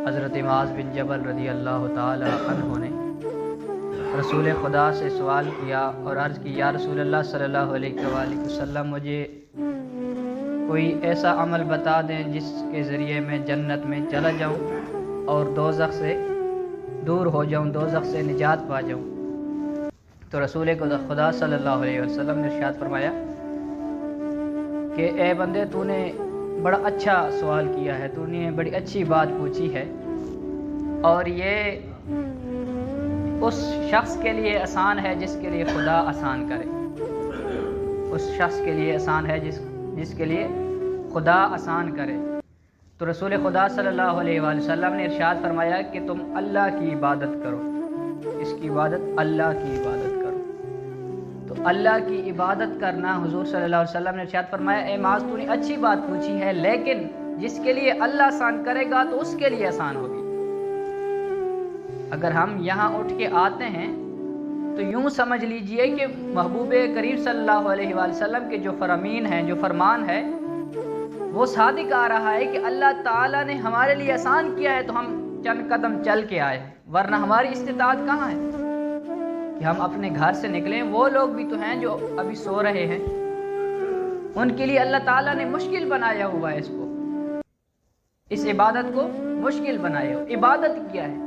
حضرت معاذ بن جبل رضی اللہ تعالی عنہ نے رسول خدا سے سوال کیا اور عرض کی، یا رسول اللہ صلی اللہ علیہ وآلہ وسلم، مجھے کوئی ایسا عمل بتا دیں جس کے ذریعے میں جنت میں چلا جاؤں اور دوزخ سے دور ہو جاؤں، دوزخ سے نجات پا جاؤں۔ تو رسول خدا صلی اللہ علیہ وسلم نے ارشاد فرمایا کہ اے بندے، تو نے بڑا اچھا سوال کیا ہے، تو نے بڑی اچھی بات پوچھی ہے، اور یہ اس شخص کے لیے آسان ہے جس کے لیے خدا آسان کرے، اس شخص کے لیے آسان ہے جس کے لیے خدا آسان کرے۔ تو رسول خدا صلی اللہ علیہ وآلہ وسلم نے ارشاد فرمایا کہ تم اللہ کی عبادت کرو، اس کی عبادت، اللہ کی عبادت کرو۔ تو اللہ کی عبادت کرنا، حضور صلی اللہ علیہ وسلم نے ارشاد فرمایا، اے معاذ، تو نے اچھی بات پوچھی ہے، لیکن جس کے لیے اللہ آسان کرے گا تو اس کے لیے آسان ہوگی۔ اگر ہم یہاں اٹھ کے آتے ہیں تو یوں سمجھ لیجئے کہ محبوب کریم صلی اللہ علیہ وآلہ وسلم کے جو فرامین ہیں، جو فرمان ہے، وہ صادق آ رہا ہے کہ اللہ تعالیٰ نے ہمارے لیے آسان کیا ہے، تو ہم چند قدم چل کے آئے، ورنہ ہماری استطاعت کہاں ہے کہ ہم اپنے گھر سے نکلیں۔ وہ لوگ بھی تو ہیں جو ابھی سو رہے ہیں، ان کے لیے اللہ تعالیٰ نے مشکل بنایا ہوا ہے، اس عبادت کو مشکل بنایا ہوا۔ عبادت کیا ہے؟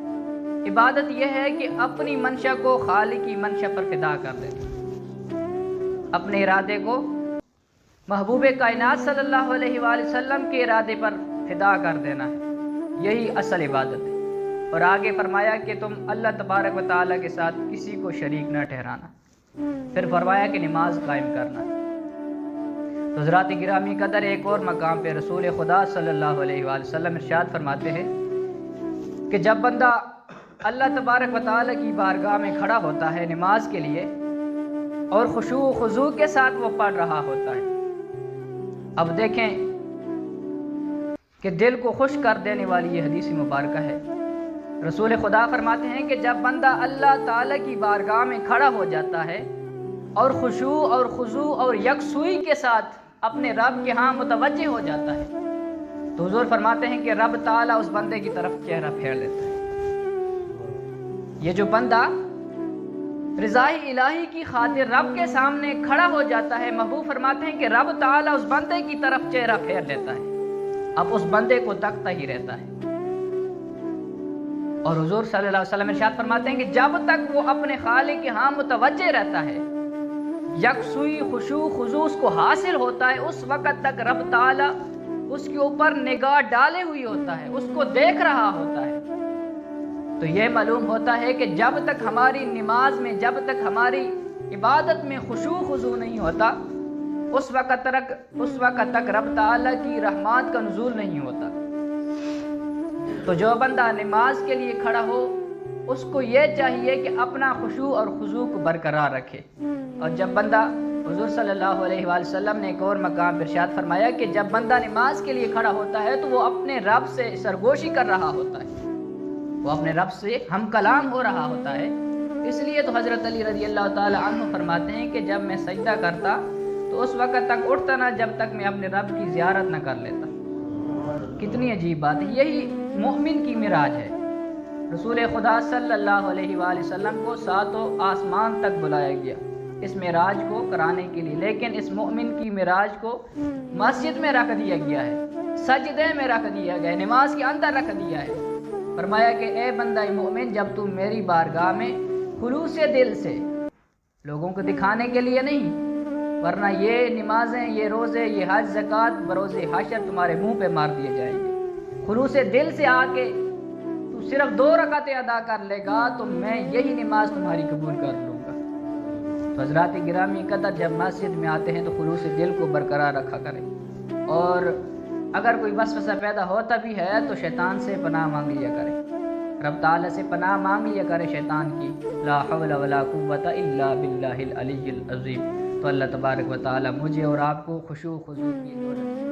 عبادت یہ ہے کہ اپنی منشا کو خالق کی منشا پر فدا کر دینا، اپنے ارادے کو محبوب کائنات صلی اللہ علیہ وآلہ وسلم کے ارادے پر فدا کر دینا ہے، یہی اصل عبادت ہے۔ اور آگے فرمایا کہ تم اللہ تبارک و تعالیٰ کے ساتھ کسی کو شریک نہ ٹھہرانا، پھر فرمایا کہ نماز قائم کرنا۔ تو حضرات گرامی قدر، ایک اور مقام پہ رسول خدا صلی اللہ علیہ وآلہ وسلم ارشاد فرماتے ہیں کہ جب بندہ اللہ تبارک و تعالیٰ کی بارگاہ میں کھڑا ہوتا ہے نماز کے لیے اور خشوع و خضوع کے ساتھ وہ پڑھ رہا ہوتا ہے، اب دیکھیں کہ دل کو خوش کر دینے والی یہ حدیث مبارکہ ہے۔ رسول خدا فرماتے ہیں کہ جب بندہ اللہ تعالیٰ کی بارگاہ میں کھڑا ہو جاتا ہے اور خشوع اور خضوع اور یکسوئی کے ساتھ اپنے رب کے ہاں متوجہ ہو جاتا ہے، تو حضور فرماتے ہیں کہ رب تعالیٰ اس بندے کی طرف چہرہ پھیر لیتا ہے۔ یہ جو بندہ رضائے الہی کی خاطر رب کے سامنے کھڑا ہو جاتا ہے، محبوب فرماتے ہیں کہ رب تعالیٰ اس بندے کی طرف چہرہ پھیر لیتا ہے، اب اس بندے کو تکتا ہی رہتا ہے۔ اور حضور صلی اللہ علیہ وسلم ارشاد فرماتے ہیں کہ جب تک وہ اپنے خالق کے ہاں متوجہ رہتا ہے، یکسوئی خشوع خضوع اس کو حاصل ہوتا ہے، اس وقت تک رب تعالیٰ اس کے اوپر نگاہ ڈالے ہوئی ہوتا ہے، اس کو دیکھ رہا ہوتا ہے۔ تو یہ معلوم ہوتا ہے کہ جب تک ہماری نماز میں، جب تک ہماری عبادت میں خشوع خضوع نہیں ہوتا، اس وقت تک رب تعالیٰ کی رحمات کا نزول نہیں ہوتا۔ تو جو بندہ نماز کے لیے کھڑا ہو، اس کو یہ چاہیے کہ اپنا خشوع اور خضوع کو برقرار رکھے۔ اور جب بندہ، حضور صلی اللہ علیہ وآلہ وسلم نے ایک اور مقام پر ارشاد فرمایا کہ جب بندہ نماز کے لیے کھڑا ہوتا ہے تو وہ اپنے رب سے سرگوشی کر رہا ہوتا ہے، وہ اپنے رب سے ہم کلام ہو رہا ہوتا ہے۔ اس لیے تو حضرت علی رضی اللہ تعالی عنہ فرماتے ہیں کہ جب میں سجدہ کرتا تو اس وقت تک اٹھتا نہ جب تک میں اپنے رب کی زیارت نہ کر لیتا۔ کتنی عجیب بات ہے، یہی مومن کی معراج ہے۔ رسول خدا صلی اللہ علیہ وآلہ وسلم کو ساتوں آسمان تک بلایا گیا اس معراج کو کرانے کے لیے، لیکن اس مومن کی معراج کو مسجد میں رکھ دیا گیا ہے، سجدے میں رکھ دیا گیا ہے، نماز کے اندر رکھ دیا ہے۔ فرمایا کہ اے بندہ مومن، جب تم میری بارگاہ میں خلوص دل سے، لوگوں کو دکھانے کے لیے نہیں، ورنہ یہ نمازیں، یہ روزے، یہ حج زکوٰۃ بروز حشر تمہارے منہ پہ مار دیے جائیں گے، خلوص دل سے آ کے تو صرف 2 رکعتیں ادا کر لے گا تو میں یہی نماز تمہاری قبول کر لوں گا۔ تو حضرات گرامی قدر، جب مسجد میں آتے ہیں تو خلوص دل کو برقرار رکھا کریں، اور اگر کوئی وسوسہ پیدا ہوتا بھی ہے تو شیطان سے پناہ مانگ لیا کرے، رب تعالیٰ سے پناہ مانگ لیا کرے شیطان کی، لا حول ولا قوت الا باللہ العلی العظیم۔ تو اللہ تبارک و تعالیٰ مجھے اور آپ کو خشوع خضوع کی دولت